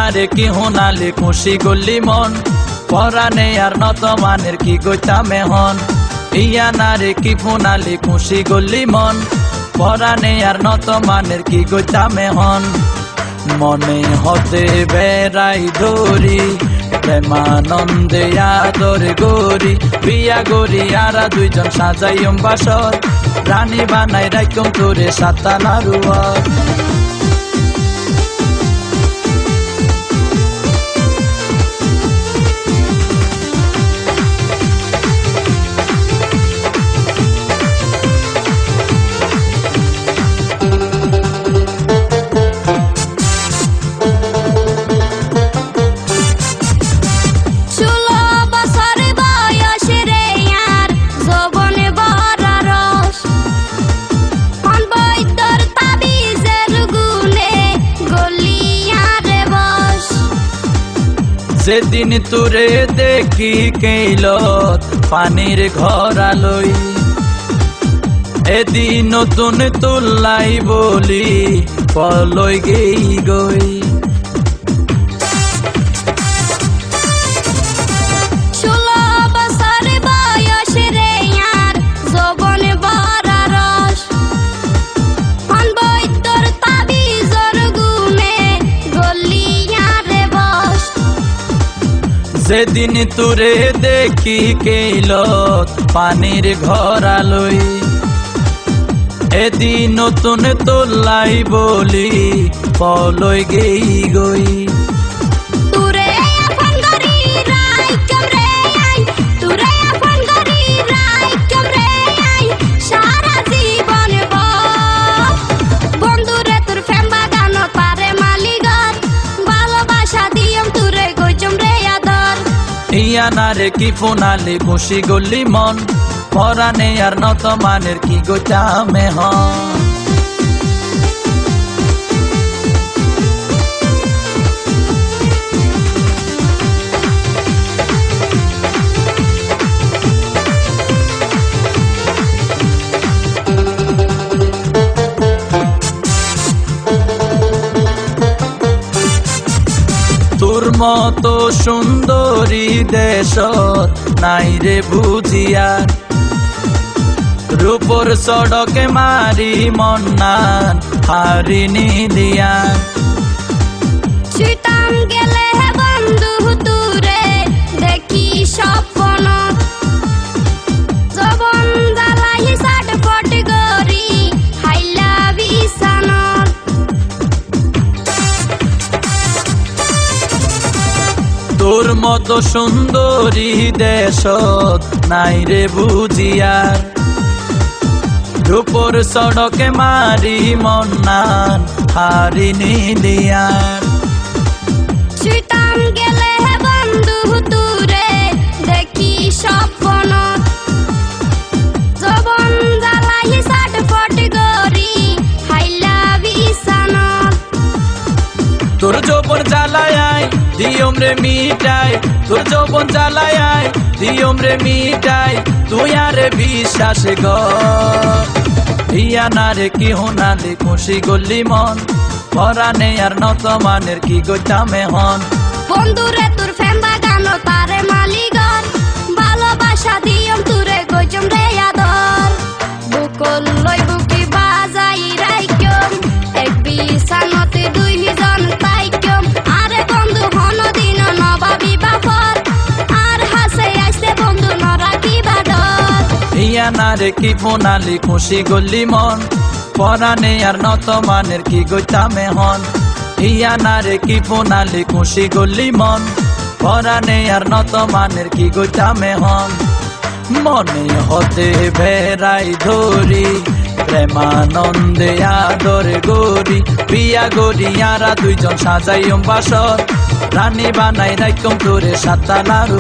নারে কি হোনালে খুশি গল্লি মন পরানে আর নত মানের কি গইতা মেহন ইয়া নারে কি ফোনালে খুশি গল্লি মন পরানে আর নত মানের কি গইতা মেহন মনে হতে বেড়াই ধরি প্রেমানন্দে আদর গরি বিয়া গরি আরা দুইজন সাজাইম বাসর রানী বানাই রাইকম তোরে সাতানারুয়া যেদিন তোরে দেখি কেইলত পানির ঘরা লই এদিন নতুন তুল্লাই বলি পলই গেই গই যেদিন তোরে দেখি কেইলত পানির ঘরা লই এদিন নতুন তোলাই বলি পলই গেই গই ইয়া নারে কি ফোনালে খুশি গল্লি মন পরানে আর নত মানের কি গইতা মেহন তোর মতো সুন্দরী দেশত নাই রে বুঝিয়া রূপর সড়কে মারি মন্নান হারিনি দিয়া ছুটাম গেলে বন্ধু তুরে দেখি স্বপ্ন জবন জ্বালাই ছটফট গরি হাইলা বিছানত তোর মতো সুন্দরী দেশত নাই রে বুঝিয়ার রূপর সড়কে মারি মন্নান হারিনি দিয়ার ছুটাম গেলে বন্ধু তুরে দেখি স্বপ্ন জবন জ্বালাই ছটফট গরি হাইলা বিছানত তোর যৌবন জ্বালায় দিয়ম রে মিটাই তোর যৌবন জ্বালায় দিয়ম রে মিটাই তুই আরে বিশ্বাস কর ইয়া নারে কি হোনালে খুশি গল্লি মন পরানে আর নত মানের কি গইতা মেহন বন্ধুরে তোর ফ্যান বাগানো তারে মালিগর ভালোবাসা দিয়ম তুরে গজম রে আদর বুকল লই বুকি বাজাই রাইকম এক বিছানতে দুইজন তাইকম আরে বন্ধু হন দিন নবাবি বাপর আর হাসে আইছে বন্ধু নরা কি বাদর ইয়া নারে কি ফোনালে খুশি গল্লি মন পরানে আর নত মানের কি গইতামে হন ইয়া না রে কি ফোনালি খুশি গলি মন পরানে আর নত মানের কি গইতামে হন মনে হতে ভেরাই ধরি প্রেমানন্দে আদরে গরি প্রিয়া গরি আরা দুইজন সাজাইম বাসর রানী বানাই রাইকম তোরে সাতালার